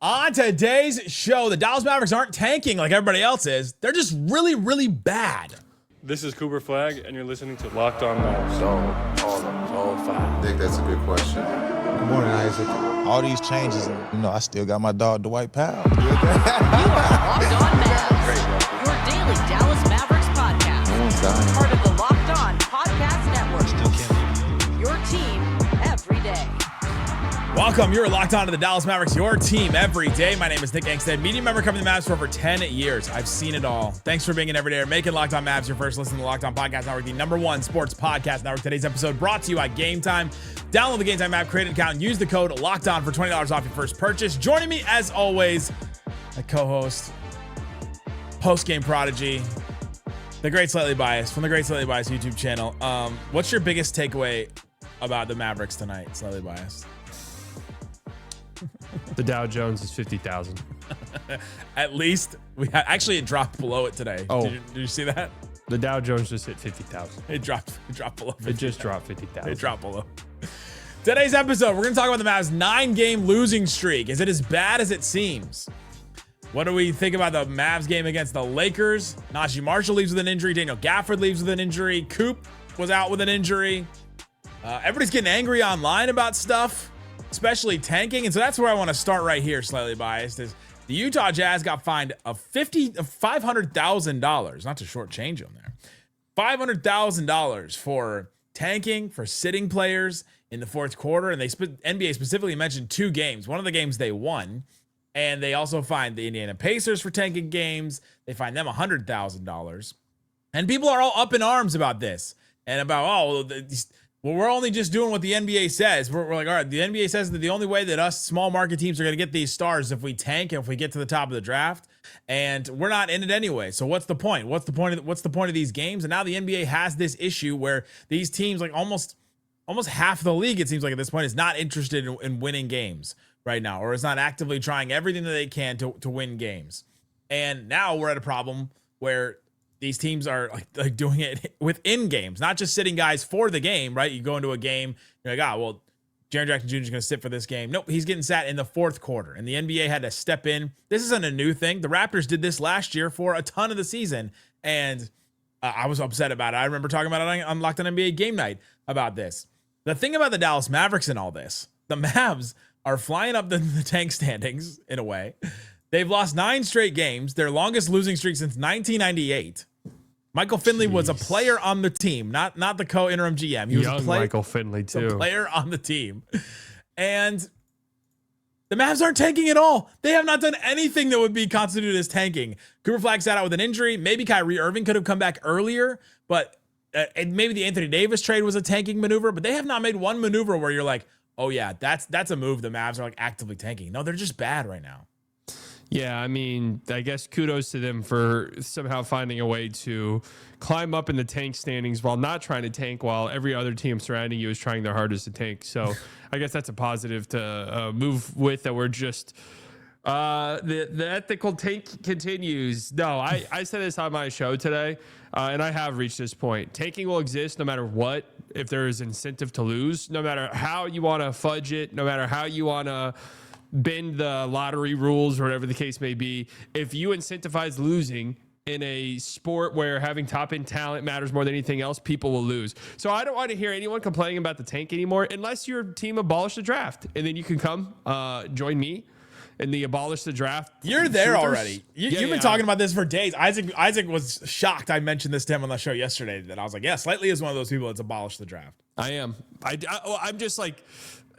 On today's show, the Dallas Mavericks aren't tanking like everybody else is. They're just really, really bad. This is Cooper Flagg, and you're listening to Locked On Mavs. Zone 5. I think that's a good question. Good morning, Isaac. All these changes, I still got my dog, Dwight Powell. You are Locked On Mavs, your daily Dallas Mavericks podcast. No one's dying. Part of the Locked On Podcast Network. Your team every day. Welcome. You're locked on to the Dallas Mavericks, your team every day. My name is Nick Angstadt, media member covering the Mavs for over 10 years. I've seen it all. Thanks for being an everyday, making Locked On Mavs your first listen to the Locked On Podcast Network, the #1 sports podcast network. Today's episode brought to you by Game Time. Download the Game Time app, create an account, and use the code LOCKEDON for $20 off your first purchase. Joining me, as always, my co-host, Postgame prodigy, the Great Slightly Biased, from the Great Slightly Biased YouTube channel. What's your biggest takeaway about the Mavericks tonight, Slightly Biased? The Dow Jones is 50,000. At least actually it dropped below it today. Oh. Did you see that? The Dow Jones just hit 50,000. It dropped below. 50,000. It just dropped 50,000. It dropped below. Today's episode, we're going to talk about the Mavs' 9-game losing streak. Is it as bad as it seems? What do we think about the Mavs game against the Lakers? Naji Marshall leaves with an injury. Daniel Gafford leaves with an injury. Coop was out with an injury. Everybody's getting angry online about stuff, especially tanking. And so that's where I want to start right here, Slightly Biased, is the Utah Jazz got fined $500,000, not to shortchange them there, $500,000 for tanking, for sitting players in the fourth quarter. And NBA specifically mentioned 2 games. One of the games they won, and they also fined the Indiana Pacers for tanking games. They fined them $100,000. And people are all up in arms about this and about, well, we're only just doing what the NBA says. We're like, all right, the NBA says that the only way that us small market teams are going to get these stars is if we tank and if we get to the top of the draft, and we're not in it anyway. So what's the point? What's the point of these games? And now the NBA has this issue where these teams, like almost half the league, it seems like at this point, is not interested in winning games right now, or is not actively trying everything that they can to win games. And now we're at a problem where these teams are like doing it within games, not just sitting guys for the game, right? You go into a game, you're like, well, Jaren Jackson Jr. is going to sit for this game. Nope, he's getting sat in the fourth quarter, and the NBA had to step in. This isn't a new thing. The Raptors did this last year for a ton of the season, and I was upset about it. I remember talking about it on Locked On NBA Game Night about this. The thing about the Dallas Mavericks and all this, the Mavs are flying up the tank standings in a way. They've lost 9 straight games, their longest losing streak since 1998. Michael Finley was a player on the team, not the co-interim GM. He was Young a player, Michael Finley, too. A player on the team. And the Mavs aren't tanking at all. They have not done anything that would be constituted as tanking. Cooper Flagg sat out with an injury. Maybe Kyrie Irving could have come back earlier, but and maybe the Anthony Davis trade was a tanking maneuver, but they have not made one maneuver where you're like, oh yeah, that's a move. The Mavs are like actively tanking. No, they're just bad right now. Yeah, I mean, I guess kudos to them for somehow finding a way to climb up in the tank standings while not trying to tank, while every other team surrounding you is trying their hardest to tank. So I guess that's a positive to move with, that we're just the ethical tank continues. No, I said this on my show today, and I have reached this point. Tanking will exist no matter what. If there is incentive to lose, no matter how you want to fudge it, no matter how you want to bend the lottery rules or whatever the case may be, if you incentivize losing in a sport where having top end talent matters more than anything else, people will lose. So I don't want to hear anyone complaining about the tank anymore, unless your team abolished the draft, and then you can come join me in the abolish the draft. You're there already. You've been talking about this for days. Isaac was shocked. I mentioned this to him on the show yesterday, that I was like, yeah, Slightly is one of those people that's abolished the draft. I am. I'm just like,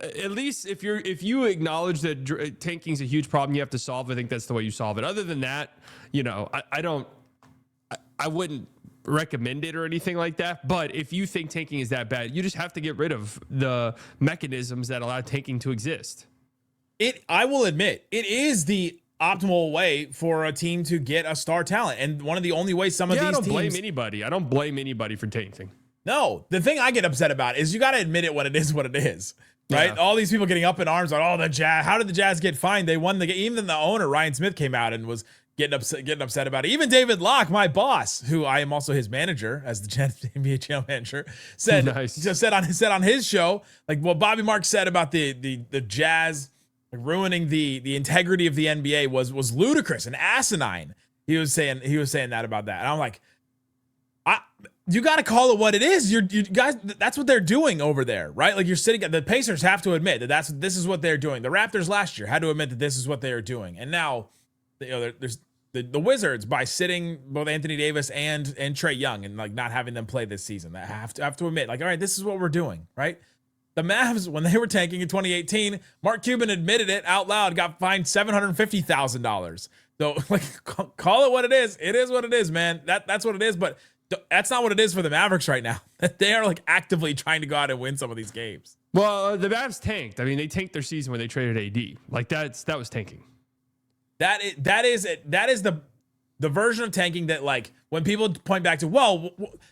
at least if you acknowledge that tanking is a huge problem you have to solve, I think that's the way you solve it. Other than that, I wouldn't recommend it or anything like that. But if you think tanking is that bad, you just have to get rid of the mechanisms that allow tanking to exist. I will admit, it is the optimal way for a team to get a star talent, and one of the only ways some of these teams. I don't blame anybody for tanking. No, the thing I get upset about is you got to admit it when it is what it is. Right? Yeah. All these people getting up in arms on, the Jazz. How did the Jazz get fined? They won the game. Even the owner, Ryan Smith, came out and was getting upset about it. Even David Locke, my boss, who I am also his manager as the NBA channel manager, said on his show, like what Bobby Marks said about the Jazz like ruining the integrity of the NBA was ludicrous and asinine. He was saying that about that. And I'm like, you got to call it what it is. You guys, that's what they're doing over there, right? Like, you're sitting. The Pacers have to admit that this is what they're doing. The Raptors last year had to admit that this is what they are doing, and now, there's the Wizards, by sitting both Anthony Davis and Trae Young and like not having them play this season, that have to admit, like, all right, this is what we're doing, right? The Mavs, when they were tanking in 2018, Mark Cuban admitted it out loud, got fined $750,000. So, like, call it what it is. It is what it is, man. That's what it is. But that's not what it is for the Mavericks right now. They are like actively trying to go out and win some of these games. Well, the Mavs tanked. I mean, they tanked their season when they traded AD. Like, that was tanking. That is the version of tanking that, like, when people point back to, well,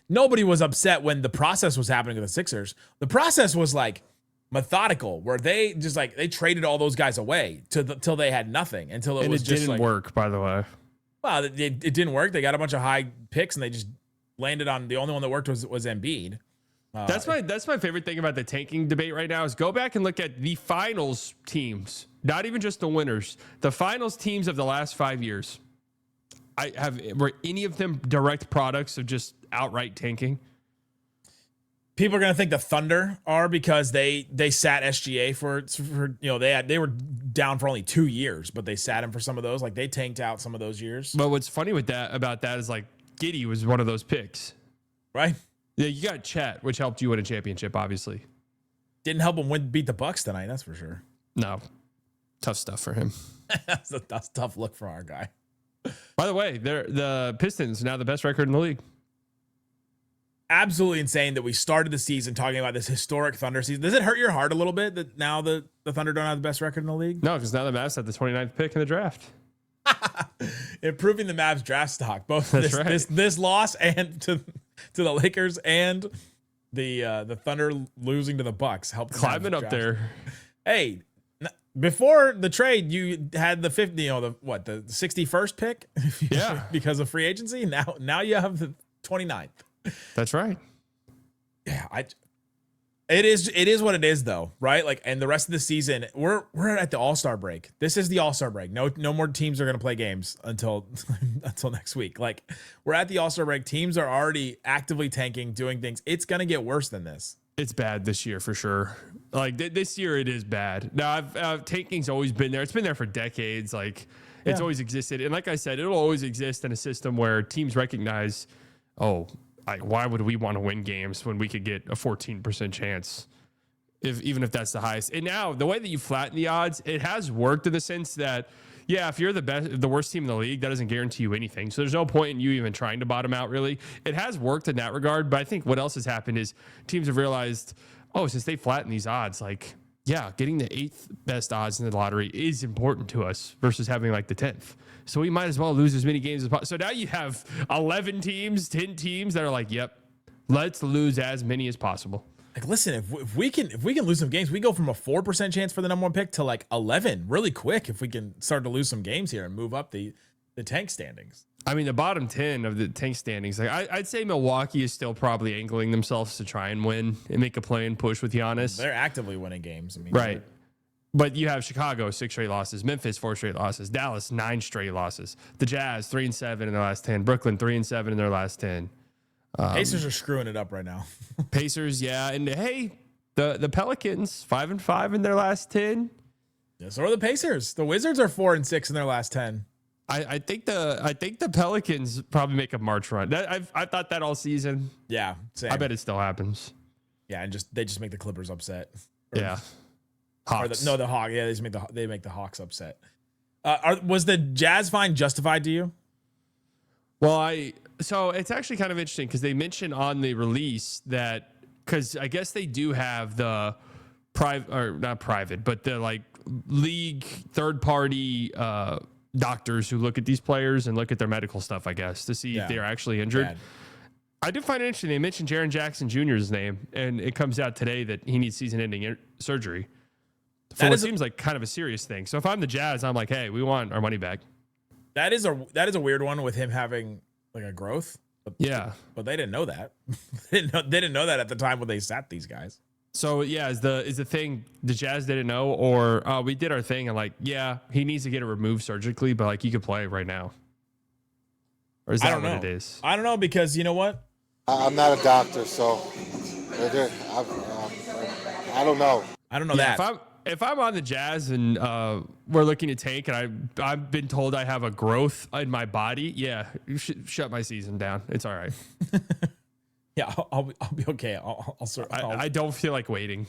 nobody was upset when the process was happening with the Sixers. The process was like methodical, where they just like they traded all those guys away till they had nothing, until it didn't work, by the way. Well, it didn't work. They got a bunch of high picks and they just landed on the only one that worked was Embiid. That's my favorite thing about the tanking debate right now is go back and look at the finals teams, not even just the winners, the finals teams of the last 5 years. Were any of them direct products of just outright tanking? People are going to think the Thunder are, because they sat SGA for they were down for only 2 years, but they sat him for some of those. Like, they tanked out some of those years. But what's funny about that is, like, Giddey was one of those picks, right? Yeah, you got Chet, which helped you win a championship, obviously. Didn't help him beat the Bucks tonight, that's for sure. No, tough stuff for him. that's a tough look for our guy. By the way, the Pistons are now the best record in the league. Absolutely insane that we started the season talking about this historic Thunder season. Does it hurt your heart a little bit that now the Thunder don't have the best record in the league? No, because now the Mavs had the 29th pick in the draft. Improving the Mavs draft stock, both this loss and to the Lakers and the Thunder losing to the Bucks helped climbing up there. Hey, before the trade, you had the 50, the 61st pick, yeah, because of free agency. Now you have the 29th. That's right. Yeah, it is what it is, though, right? Like, and the rest of the season, we're at the All-Star break. This is the All-Star break. No more teams are going to play games until next week. Like, we're at the All-Star break. Teams are already actively tanking, doing things. It's going to get worse than this. It's bad this year for sure. Like, this year, it is bad. Now, tanking's always been there. It's been there for decades. Like, it's always existed. And like I said, it'll always exist in a system where teams recognize, why would we want to win games when we could get a 14% chance, even if that's the highest? And now the way that you flatten the odds, it has worked in the sense that, yeah, if you're the worst team in the league, that doesn't guarantee you anything. So there's no point in you even trying to bottom out, really. It has worked in that regard. But I think what else has happened is teams have realized, since they flatten these odds, like, yeah, getting the 8th best odds in the lottery is important to us versus having like the 10th. So we might as well lose as many games as possible. So now you have 11 teams, 10 teams that are like, yep, let's lose as many as possible. Like, listen, if we can lose some games, we go from a 4% chance for the number 1 pick to like 11 really quick. If we can start to lose some games here and move up the tank standings. I mean, the bottom 10 of the tank standings, like I'd say Milwaukee is still probably angling themselves to try and win and make a play and push with Giannis. They're actively winning games. I mean, right. But you have Chicago 6 straight losses, Memphis 4 straight losses, Dallas 9 straight losses, the Jazz 3-7 in their last 10, Brooklyn 3-7 in their last 10. Pacers are screwing it up right now. Pacers, yeah, and hey, the Pelicans 5-5 in their last 10. Yeah, so are the Pacers. The Wizards are 4-6 in their last 10. I think the Pelicans probably make a March run. I thought that all season. Yeah, same. I bet it still happens. Yeah, and they just make the Clippers upset. Yeah. Hawks. The Hawks. Yeah, they make the Hawks upset. Was the Jazz fine justified to you? Well, so it's actually kind of interesting because they mentioned on the release that, because I guess they do have the private, or not private, but the like league third party doctors who look at these players and look at their medical stuff, I guess, to see if they're actually injured. Bad. I did find it interesting. They mentioned Jaren Jackson Jr.'s name, and it comes out today that he needs season-ending surgery. That seems like kind of a serious thing. So if I'm the Jazz, I'm like, hey, we want our money back. That is a weird one with him having like a growth. Yeah, but they didn't know that. They didn't know that at the time when they sat these guys. So yeah, is the thing the Jazz didn't know, or we did our thing and like, yeah, he needs to get it removed surgically, but like he could play right now, or is that what it is? I don't know, because you know what? I'm not a doctor, so I don't know. I don't know that. If I'm on the Jazz and we're looking to tank, and I've been told I have a growth in my body, yeah, you should shut my season down. It's all right. Yeah, I'll be okay. I don't feel like waiting.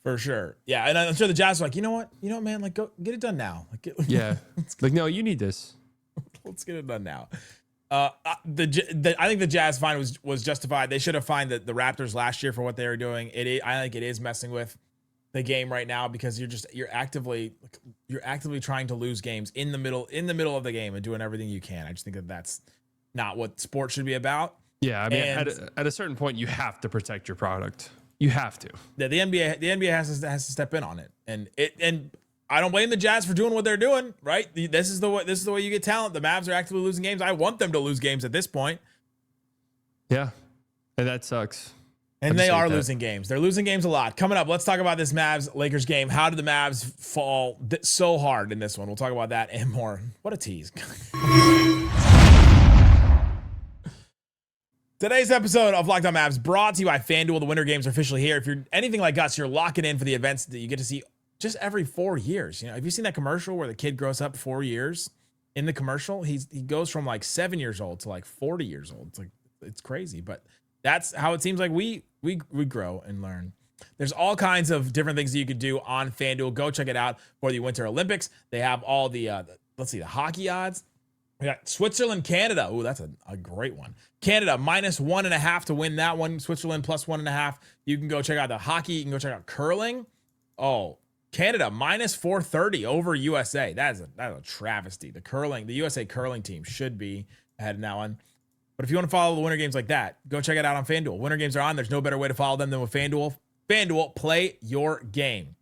For sure. Yeah, and I'm sure the Jazz are like, you know what, man, like go get it done now. Like, yeah, like no, you need this. Let's get it done now. I think the Jazz fine was justified. They should have fined the Raptors last year for what they were doing. I think it is messing with the game right now, because you're actively trying to lose games in the middle of the game and doing everything you can. I just think that's not what sports should be about. Yeah, I mean, at a certain point, you have to protect your product. You have to. Yeah, the NBA has to step in on it, and I don't blame the Jazz for doing what they're doing. Right, this is the way you get talent. The Mavs are actively losing games. I want them to lose games at this point. Yeah, and that sucks. And they are losing games. They're losing games a lot. Coming up, let's talk about this Mavs-Lakers game. How did the Mavs fall so hard in this one? We'll talk about that and more. What a tease. Today's episode of Locked On Mavs brought to you by FanDuel. The winter games are officially here. If you're anything like us, you're locking in for the events that you get to see just every 4 years. You know, have you seen that commercial where the kid grows up 4 years? In the commercial, he goes from like 7 years old to like 40 years old. It's crazy, but that's how it seems like we grow and learn. There's all kinds of different things that you could do on FanDuel. Go check it out for the Winter Olympics. They have all the hockey odds. We got Switzerland, Canada. Ooh, that's a great one. Canada -1.5 to win that one. Switzerland +1.5. You can go check out the hockey. You can go check out curling. Oh, Canada -430 over USA. That is a travesty. The USA curling team should be ahead in that one. But if you want to follow the winter games like that, go check it out on FanDuel. Winter games are on. There's no better way to follow them than with FanDuel. FanDuel, play your game.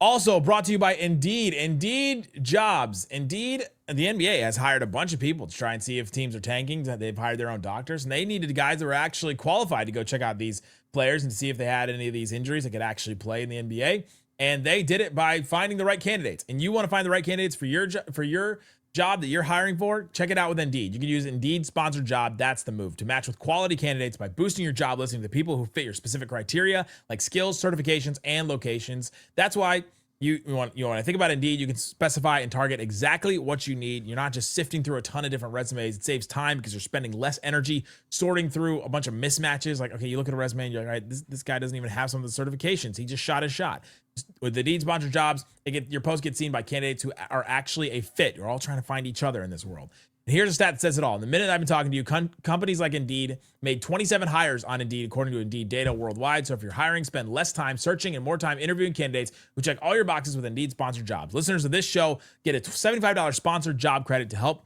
Also brought to you by Indeed. Indeed jobs. Indeed, the NBA has hired a bunch of people to try and see if teams are tanking. They've hired their own doctors, and they needed guys that were actually qualified to go check out these players and see if they had any of these injuries that could actually play in the NBA. And they did it by finding the right candidates. And you want to find the right candidates for your job that you're hiring for? Check it out with Indeed. You can use Indeed sponsored job. That's the move to match with quality candidates by boosting your job listing to the people who fit your specific criteria, like skills, certifications, and locations. That's why you want to think about Indeed. You can specify and target exactly what you need. You're not just sifting through a ton of different resumes. It saves time because you're spending less energy sorting through a bunch of mismatches. Like, okay, you look at a resume and you're like, all right, this guy doesn't even have some of the certifications. He just shot his shot. With the Indeed sponsored jobs, your post gets seen by candidates who are actually a fit. You're all trying to find each other in this world. And here's a stat that says it all. In the minute I've been talking to you, companies like Indeed made 27 hires on Indeed, according to Indeed data worldwide. So if you're hiring, spend less time searching and more time interviewing candidates who check all your boxes with Indeed sponsored jobs. Listeners of this show get a $75 sponsored job credit to help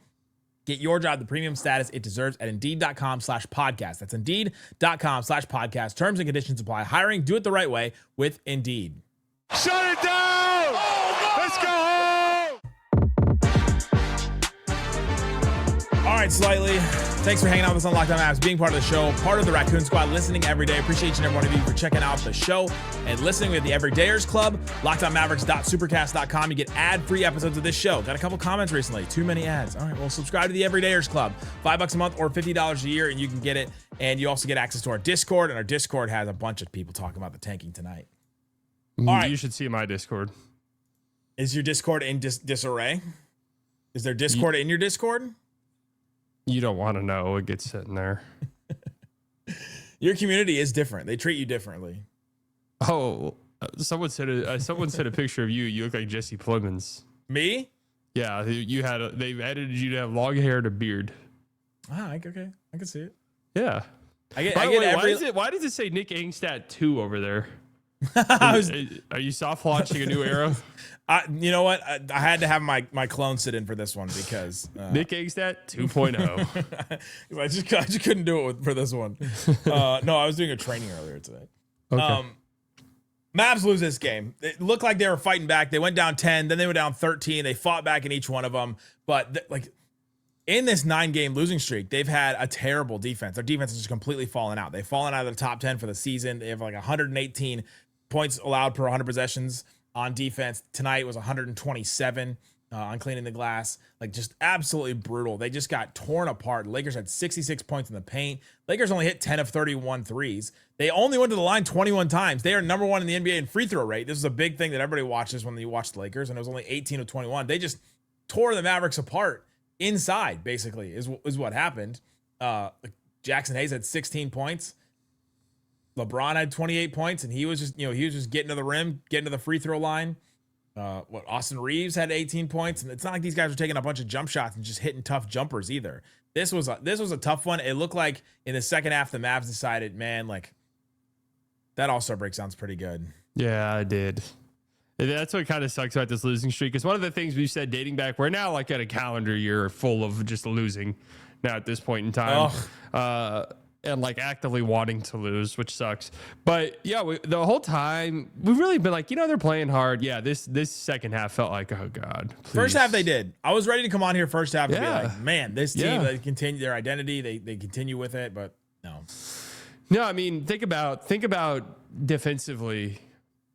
get your job the premium status it deserves at Indeed.com/podcast. That's Indeed.com/podcast. Terms and conditions apply. Hiring, do it the right way with Indeed. Shut it down! Oh, let's go home! All right, Slightly. Thanks for hanging out with us on Locked On Mavs, being part of the show, part of the Raccoon Squad, listening every day. Appreciate each and every one of you for checking out the show and listening. We have the Everydayers Club, LockedOnMavericks.supercast.com. You get ad-free episodes of this show. Got a couple comments recently. Too many ads. All right, well, subscribe to the Everydayers Club. $5 a month or $50 a year, and you can get it. And you also get access to our Discord, and our Discord has a bunch of people talking about the tanking tonight. All right. You should see my Discord. Is your Discord in disarray? Is there Discord in your Discord? You don't want to know what gets sitting there. Your community is different. They treat you differently. Oh, someone said a picture of you. You look like Jesse Plemons. Me? Yeah, they've edited you to have long hair and a beard. Ah, okay, I can see it. Yeah. Why does it say Nick Angstadt 2 over there? Are you soft launching a new era? You know what? I had to have my clone sit in for this one because Nick Angstadt 2.0. I just couldn't do it for this one. No, I was doing a training earlier today. Okay. Mavs lose this game. It looked like they were fighting back. They went down 10, then they went down 13. They fought back in each one of them. But in this 9-game losing streak, they've had a terrible defense. Their defense has just completely fallen out. They've fallen out of the top 10 for the season. They have like 118 points allowed per 100 possessions on defense. Tonight was 127 on cleaning the glass. Like, just absolutely brutal. They just got torn apart. Lakers had 66 points in the paint. Lakers only hit 10 of 31 threes. They only went to the line 21 times. They are number one in the NBA in free throw rate. This is a big thing that everybody watches when you watch the Lakers, and it was only 18 of 21. They just tore the Mavericks apart inside, basically, is what happened. Jackson Hayes had 16 points. LeBron had 28 points, and he was just getting to the rim, getting to the free throw line. Austin Reeves had 18 points, and it's not like these guys were taking a bunch of jump shots and just hitting tough jumpers either. This was a tough one. It looked like in the second half the Mavs decided, man, like, that All-Star break sounds pretty good. Yeah, I did. And that's what kind of sucks about this losing streak. It's one of the things we've said dating back. We're now like at a calendar year full of just losing now at this point in time. And like actively wanting to lose, which sucks. But yeah, the whole time we've really been like, they're playing hard. Yeah, this second half felt like, oh God. Please. First half they did. I was ready to come on here first half and be like, man, this team, they continue their identity. They continue with it, but no. No, I mean, think about defensively.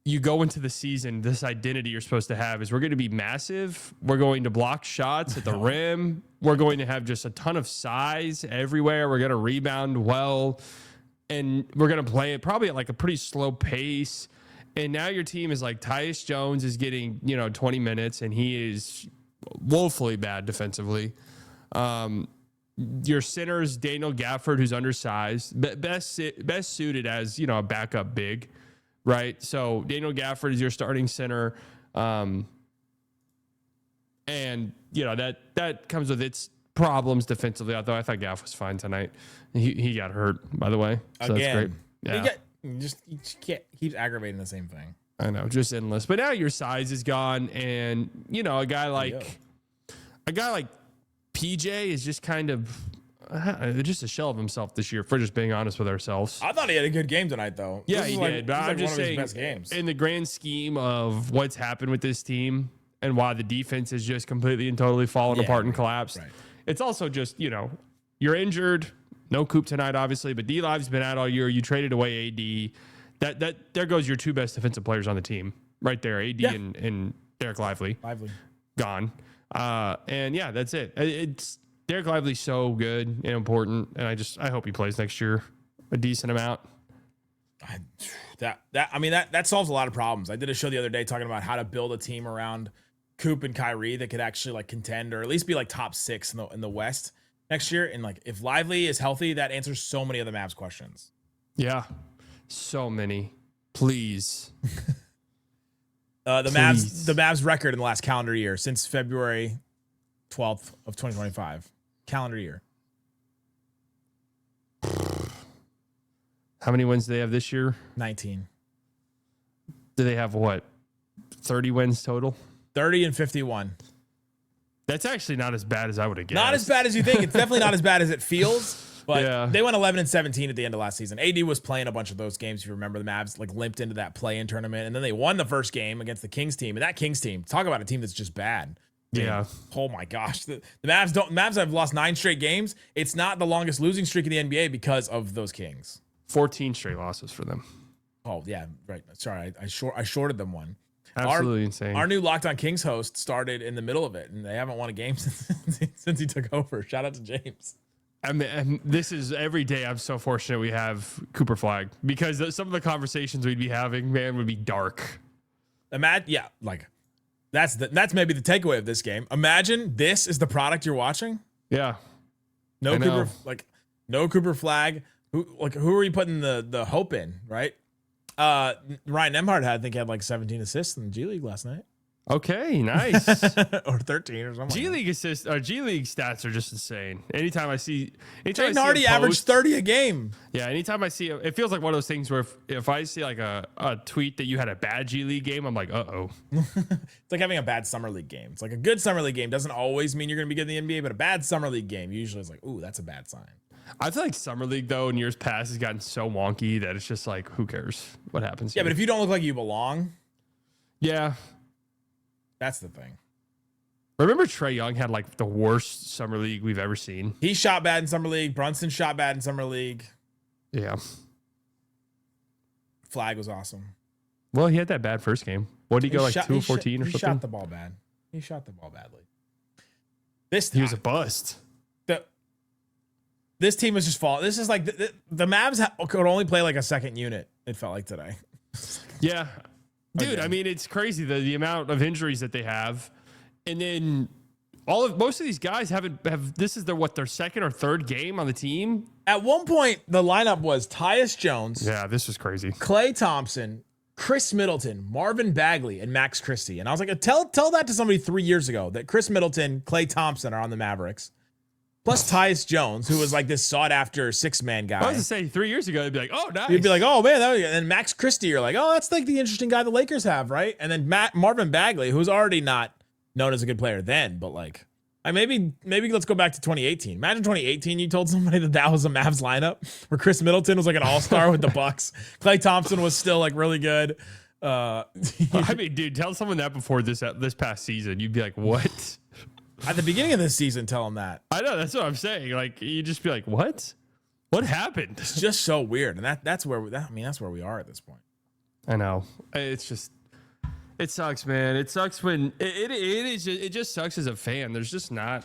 You go into the season, this identity you're supposed to have is we're going to be massive. We're going to block shots at the rim. We're going to have just a ton of size everywhere. We're going to rebound well. And we're going to play it probably at like a pretty slow pace. And now your team is like Tyus Jones is getting, 20 minutes, and he is woefully bad defensively. Your center's Daniel Gafford, who's undersized, best suited as, a backup big. Right. So Daniel Gafford is your starting center. And that comes with its problems defensively. Although I thought Gaff was fine tonight. He got hurt, by the way. So again, that's great. Yeah. You just can't keep aggravating the same thing. I know, just endless. But now your size is gone, and a guy like PJ is just kind of just a shell of himself this year, for just being honest with ourselves. I thought he had a good game tonight, though. Yeah, he did. But I'm just saying, best games. In the grand scheme of what's happened with this team and why the defense is just completely and totally fallen apart and collapsed, right. It's also just, you're injured. No Coop tonight, obviously, but D-Live's been out all year. You traded away AD. There goes your two best defensive players on the team right there, AD and Dereck Lively. Gone. And yeah, that's it. It's Dereck Lively's so good and important, and I hope he plays next year a decent amount. That solves a lot of problems. I did a show the other day talking about how to build a team around Coop and Kyrie that could actually like contend or at least be like top 6 in the West next year. And like if Lively is healthy, that answers so many of the Mavs questions. Yeah, so many. Please. The Mavs record in the last calendar year since February 12th of 2025. Calendar year. How many wins do they have this year? 19. Do they have what? 30 wins total? 30 and 51. That's actually not as bad as I would have guessed. Not as bad as you think. It's definitely not as bad as it feels. But they went 11 and 17 at the end of last season. AD was playing a bunch of those games. If you remember, the Mavs like limped into that play-in tournament, and then they won the first game against the Kings team. And that Kings team, talk about a team that's just bad. Yeah. Oh my gosh. The Mavs have lost 9 straight games. It's not the longest losing streak in the NBA because of those Kings. 14 straight losses for them. Oh yeah, right. Sorry, I shorted them one. Absolutely insane. Our new Locked On Kings host started in the middle of it, and they haven't won a game since he took over. Shout out to James. I mean, and this is every day. I'm so fortunate we have Cooper Flagg, because some of the conversations we'd be having, man, would be dark. That's maybe the takeaway of this game. Imagine this is the product you're watching. Yeah. No Cooper Flagg. Who are you putting the hope in, right? Ryan Nembhard had like 17 assists in the G League last night. Okay, nice. Or 13 or something. G League assists or G League stats are just insane. Anytime I see Hardy averaged 30 a game. Yeah, anytime I see it feels like one of those things where if I see like a tweet that you had a bad G League game, I'm like, uh-oh. It's like having a bad summer league game. It's like a good summer league game doesn't always mean you're going to be good in the NBA, but a bad summer league game usually is like, ooh, that's a bad sign. I feel like summer league though in years past has gotten so wonky that it's just like, who cares what happens? Yeah, but if you don't look like you belong, yeah, that's the thing. Remember Trae Young had like the worst summer league we've ever seen. He shot bad in summer league. Brunson shot bad in summer league. Yeah. Flagg was awesome. Well, he had that bad first game. What did he go like 2 of 14 or something? He shot the ball bad. He shot the ball badly. He was a bust. This team is just falling. This is like the Mavs could only play like a second unit. It felt like today. Yeah, dude. Okay. I mean, it's crazy the amount of injuries that they have, and then most of these guys have. This is their second or third game on the team. At one point, the lineup was Tyus Jones. Yeah, this was crazy. Klay Thompson, Chris Middleton, Marvin Bagley, and Max Christie. And I was like, tell that to somebody 3 years ago that Chris Middleton, Klay Thompson are on the Mavericks. Plus Tyus Jones, who was like this sought-after six-man guy. I was going to say 3 years ago, they'd be like, oh, nice. You'd be like, oh, man. And Max Christie, you're like, oh, that's like the interesting guy the Lakers have, right? And then Marvin Bagley, who's already not known as a good player then, but like, maybe let's go back to 2018. Imagine 2018, you told somebody that was a Mavs lineup where Chris Middleton was like an all-star with the Bucks. Klay Thompson was still like really good. I mean, dude, tell someone that before this past season. You'd be like, what? At the beginning of this season, tell them that. I know, that's what I'm saying. Like, you just be like, what? What happened? It's just so weird, and that's where we are at this point. I know. It's just, it sucks, man. It sucks when it just sucks as a fan. There's just not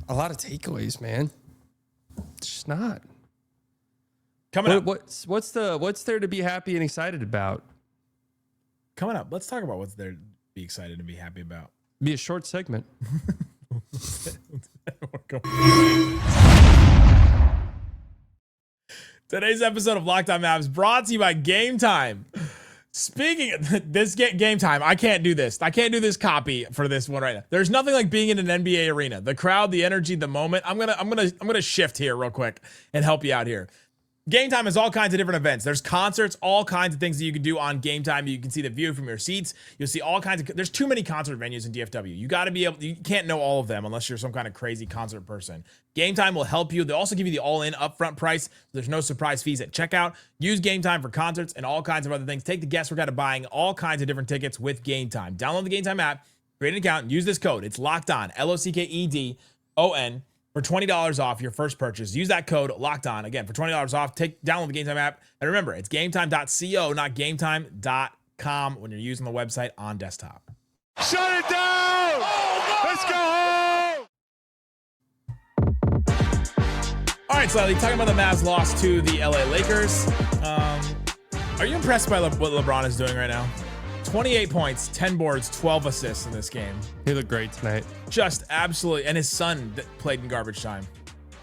a lot of takeaways, man. It's just not. Coming up, what's there to be happy and excited about? Coming up, let's talk about what's there to be excited and be happy about. Be a short segment. Today's episode of Locked On Mavs brought to you by Game Time. Speaking of this Game Time, I can't do this. I can't do this copy for this one right now. There's nothing like being in an NBA arena. The crowd, the energy, the moment. I'm gonna shift here real quick and help you out here. Game Time has all kinds of different events. There's concerts, all kinds of things that you can do on Game Time. You can see the view from your seats. You'll see all kinds of, there's too many concert venues in DFW. You got to be able, you can't know all of them unless you're some kind of crazy concert person. Game Time will help you. They'll also give you the all-in upfront price. So there's no surprise fees at checkout. Use Game Time for concerts and all kinds of other things. Take the guesswork out of buying all kinds of different tickets with Game Time. Download the Game Time app, create an account, and use this code. It's Locked On, LOCKEDON. For $20 off your first purchase. Use that code Locked On. Again, for $20 off, download the Game Time app. And remember, it's gametime.co, not gametime.com when you're using the website on desktop. Shut it down! Let's go home! All right, Slightly, talking about the Mavs loss to the LA Lakers. Are you impressed by what LeBron is doing right now? 28 points, 10 boards, 12 assists in this game. He looked great tonight. Just absolutely. And his son played in garbage time.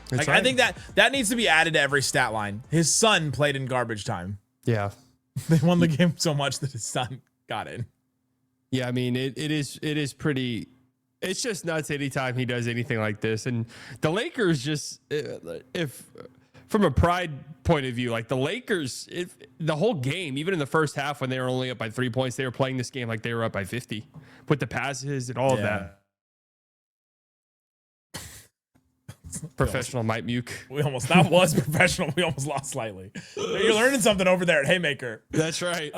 That's Like, right. I think that needs to be added to every stat line. His son played in garbage time. Yeah. They won the game so much that his son got in. Yeah, I mean, it is pretty. It's just nuts anytime he does anything like this. And the Lakers just, if from a pride point of view, like the Lakers, the whole game, even in the first half when they were only up by 3 points, they were playing this game like they were up by 50 with the passes and all of that. Professional Mike Muke. That was professional. We almost lost slightly. You're learning something over there at Haymaker. That's right.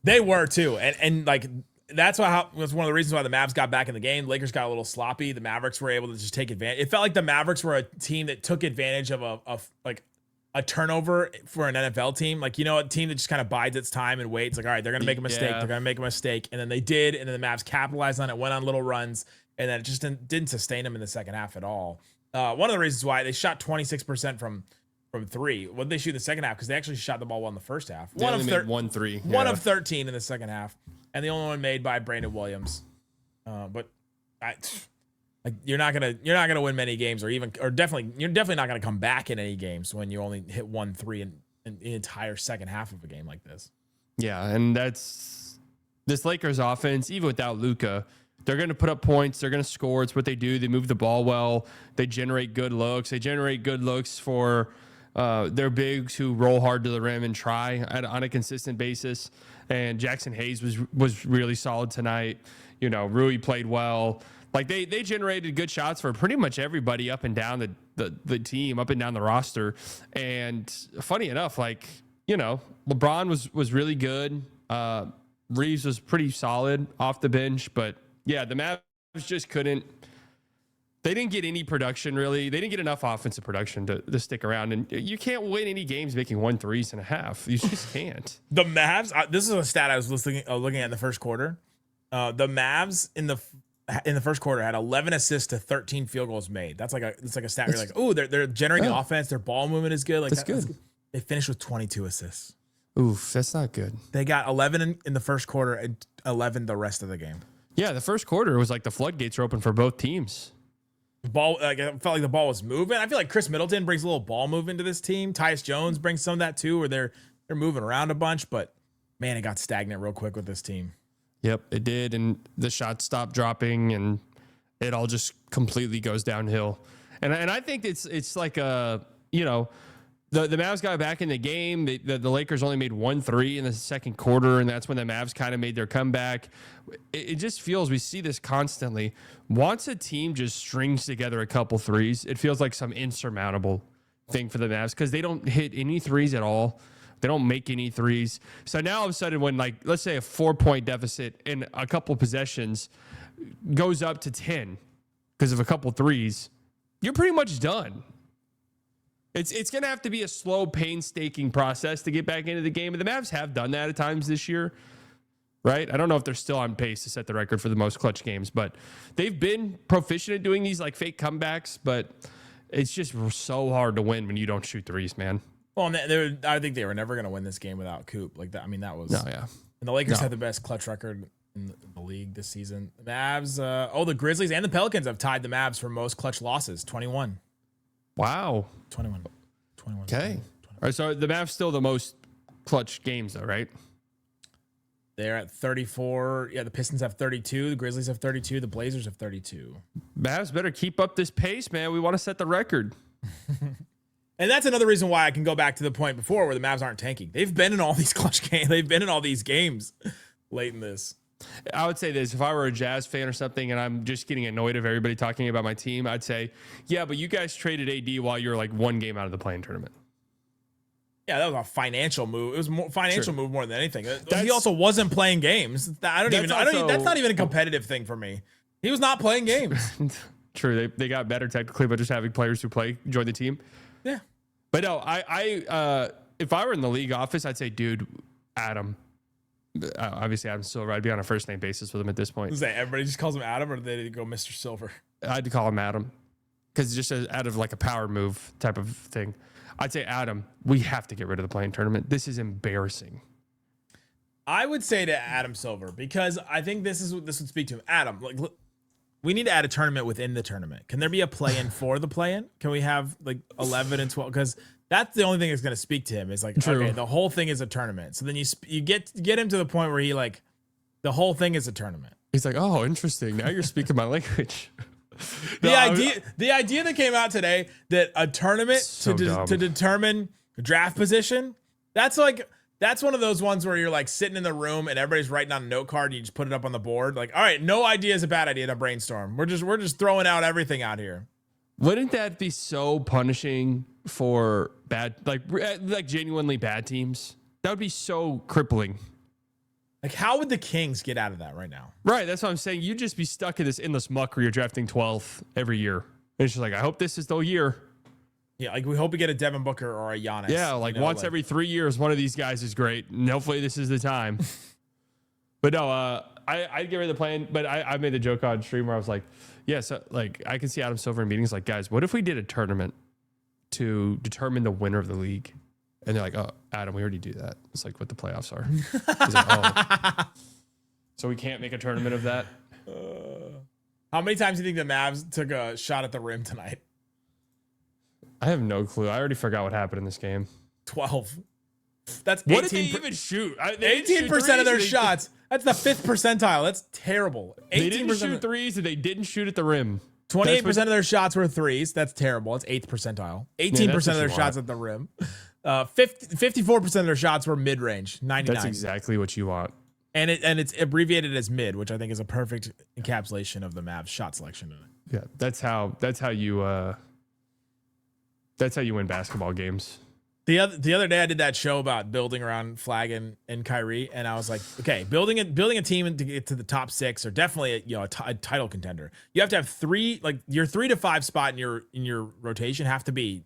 They were too. And like, that's one of the reasons why the Mavs got back in the game. The Lakers got a little sloppy. The Mavericks were able to just take advantage. It felt like the Mavericks were a team that took advantage of a turnover for an NFL team. Like, a team that just kind of bides its time and waits. Like, all right, they're going to make a mistake. Yeah. They're going to make a mistake. And then they did. And then the Mavs capitalized on it, went on little runs. And then it just didn't sustain them in the second half at all. One of the reasons why they shot 26% from three. What did they shoot in the second half? Because they actually shot the ball well in the first half. They only made 1 3. One of 13 in the second half. And the only one made by Brandon Williams. You're not gonna win many games, you're definitely not gonna come back in any games when you only hit 1 3 in the entire second half of a game like this. Yeah, and that's this Lakers offense. Even without Luka, they're gonna put up points. They're gonna score. It's what they do. They move the ball well. They generate good looks. They generate good looks for their bigs who roll hard to the rim and try on a consistent basis. And Jackson Hayes was really solid tonight. Rui played well. Like they generated good shots for pretty much everybody up and down the team, up and down the roster. And funny enough, LeBron was really good. Reeves was pretty solid off the bench, but yeah, the Mavs just couldn't. They didn't get any production, really. They didn't get enough offensive production to stick around. And you can't win any games making 1 3s and a half. You just can't. The Mavs, this is a stat I was looking at in the first quarter. The Mavs in the first quarter had 11 assists to 13 field goals made. It's like a stat where you're like, oh, they're generating offense. Their ball movement is good. Like that's good. They finished with 22 assists. Oof, that's not good. They got 11 in the first quarter and 11 the rest of the game. Yeah, the first quarter was like the floodgates were open for both teams. The ball, like, I felt like the ball was moving. I feel like Chris Middleton brings a little ball movement to this team. Tyus Jones brings some of that too, where they're moving around a bunch. But man, it got stagnant real quick with this team. Yep, it did, and the shots stopped dropping, and it all just completely goes downhill. And I think it's like the Mavs got back in the game. The Lakers only made 1 3 in the second quarter, and that's when the Mavs kind of made their comeback. It just feels, we see this constantly. Once a team just strings together a couple threes, it feels like some insurmountable thing for the Mavs because they don't hit any threes at all. They don't make any threes. So now all of a sudden when, like, let's say a 4-point deficit in a couple possessions goes up to 10 because of a couple threes, you're pretty much done. It's going to have to be a slow, painstaking process to get back into the game. And the Mavs have done that at times this year, right? I don't know if they're still on pace to set the record for the most clutch games, but they've been proficient at doing these like fake comebacks, but it's just so hard to win when you don't shoot threes, man. Well, I think they were never going to win this game without Coop. Like that. I mean, that was. No, yeah. And the Lakers had the best clutch record in the league this season. The Mavs, the Grizzlies and the Pelicans have tied the Mavs for most clutch losses, 21. Wow. 21. Okay. All right, so the Mavs still the most clutch games, though, right? They're at 34. Yeah, the Pistons have 32. The Grizzlies have 32. The Blazers have 32. Mavs better keep up this pace, man. We want to set the record. And that's another reason why I can go back to the point before where the Mavs aren't tanking. They've been in all these clutch games. They've been in all these games late in this. I would say this. If I were a Jazz fan or something and I'm just getting annoyed of everybody talking about my team, I'd say, yeah, but you guys traded AD while you were like 1 game out of the play-in tournament. Yeah, that was a financial move. It was more financial move more than anything. He also wasn't playing games. That's not even a competitive thing for me. He was not playing games. True. They got better technically, but just having players who join the team. Yeah. But no, I if I were in the league office, I'd say, dude, Adam. Obviously, Adam Silver. I'd be on a first name basis with him at this point. Is that everybody just calls him Adam, or did they go Mr. Silver? I'd call him Adam because just out of like a power move type of thing. I'd say, Adam, we have to get rid of the play-in tournament. This is embarrassing. I would say to Adam Silver, because I think this would speak to him. Adam, like, we need to add a tournament within the tournament. Can there be a play-in for the play-in? Can we have like 11 and 12? Because that's the only thing that's going to speak to him. Is like, True. Okay, the whole thing is a tournament. So then you get him to the point where he like, the whole thing is a tournament. He's like, oh, interesting. Now you're speaking my language. The idea that came out today that a tournament to determine draft position, that's one of those ones where you're like sitting in the room and everybody's writing on a note card and you just put it up on the board. Like, all right, no idea is a bad idea to brainstorm. We're just throwing out everything out here. Wouldn't that be so punishing for bad, like genuinely bad teams? That would be so crippling. Like, how would the Kings get out of that right now? Right, that's what I'm saying. You'd just be stuck in this endless muck where you're drafting 12th every year. And it's just like, I hope this is the year. Yeah, like we hope we get a Devin Booker or a Giannis. Yeah, once every 3 years, one of these guys is great. And hopefully this is the time. But no, I'd get rid of the plan. But I made the joke on stream where I was like, yeah, so like I can see Adam Silver in meetings like, guys, what if we did a tournament to determine the winner of the league? And they're like, oh, Adam, we already do that. It's like what the playoffs are. He's like, oh. So we can't make a tournament of that? How many times do you think the Mavs took a shot at the rim tonight? I have no clue. I already forgot what happened in this game. 12. That's 18. What did they even shoot? 18% of their shots. That's the 5th percentile. That's terrible. 18% they didn't shoot threes and they didn't shoot at the rim. 28% of their shots were threes. That's terrible. It's 8th percentile. 18% of their shots at the rim. 54% of their shots were mid-range. 99. That's exactly what you want. And it's abbreviated as mid, which I think is a perfect encapsulation of the Mavs shot selection. Yeah, that's how you win basketball games. The other day I did that show about building around Flagg and Kyrie, and I was like, okay, building a team to get to the top 6 or definitely a title contender. You have to have your 3 to 5 spot in your rotation have to be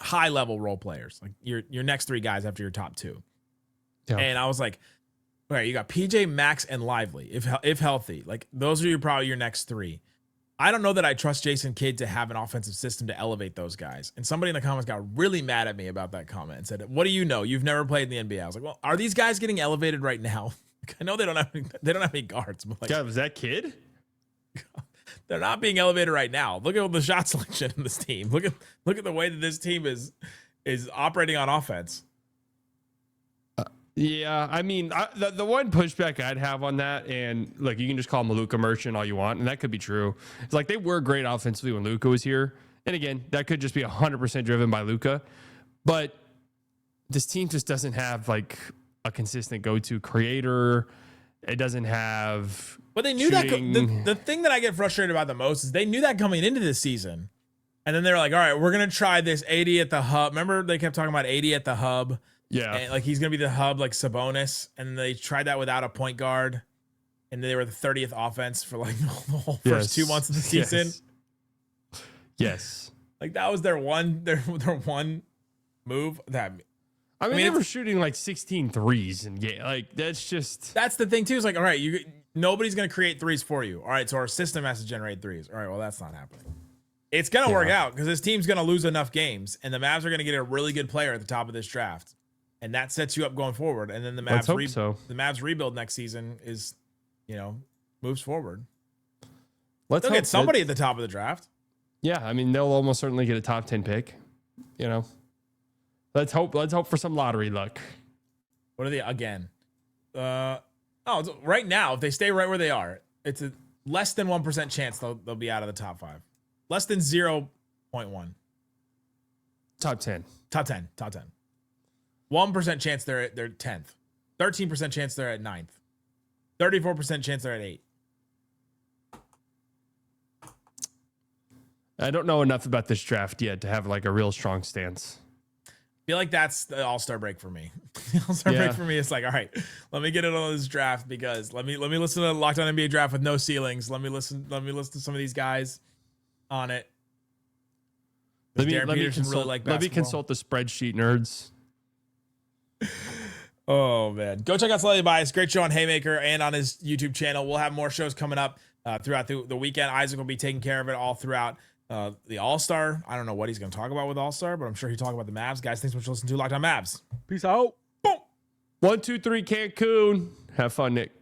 high level role players. Like your next 3 guys after your top 2. Yeah. And I was like, all right, you got PJ, Max, and Lively if healthy. Like those are probably your next 3. I don't know that I trust Jason Kidd to have an offensive system to elevate those guys. And somebody in the comments got really mad at me about that comment and said, what do you know? You've never played in the NBA. I was like, well, are these guys getting elevated right now? I know they don't have any guards. But like, God, was that Kidd? They're not being elevated right now. Look at the shot selection in this team. Look at the way that this team is operating on offense. Yeah, I mean, the one pushback I'd have on that, and look, you can just call him a Luka merchant all you want, and that could be true. It's like they were great offensively when Luka was here, and again, that could just be 100% driven by Luka. But this team just doesn't have like a consistent go-to creator. It doesn't have. But they knew shooting. That the thing that I get frustrated about the most is they knew that coming into this season, and then they were like, all right, we're gonna try this 80 at the hub. Remember they kept talking about 80 at the hub. Yeah, and like he's gonna be the hub like Sabonis, and they tried that without a point guard, and they were the 30th offense for like the whole first 2 months of the season. Yes, like that was their one move. I mean they were shooting like 16 threes in game. Like that's the thing too. Is like, all right, nobody's gonna create threes for you. All right, so our system has to generate threes. All right, well that's not happening. It's gonna work out because this team's gonna lose enough games, and the Mavs are gonna get a really good player at the top of this draft. And that sets you up going forward. And then the Mavs rebuild next season is, moves forward. They'll get somebody at the top of the draft. Yeah, I mean, they'll almost certainly get a top 10 pick. Let's hope for some lottery luck. What are they again? Right now, if they stay right where they are, it's a less than 1% chance they'll be out of the top 5. Less than 0.1. Top 10. 1% chance they're 10th. 13% chance they're at 9th. 34% chance they're at 8th. I don't know enough about this draft yet to have like a real strong stance. I feel like that's the all-star break for me. The all-star break for me is like, all right, let me get it on this draft because let me listen to the Locked On NBA draft with no ceilings. Let me listen to some of these guys on it. Let me consult the spreadsheet nerds. Oh man, go check out Slightly Biased. Great show on Haymaker and on his YouTube channel. We'll have more shows coming up throughout the weekend. Isaac will be taking care of it all throughout the All-Star. I don't know what he's going to talk about with All-Star, but I'm sure he'll talk about the Mavs. Guys, thanks so much for listening to Locked On Mavs. Peace out. Boom. 1, 2, 3 Cancun. Have fun, Nick.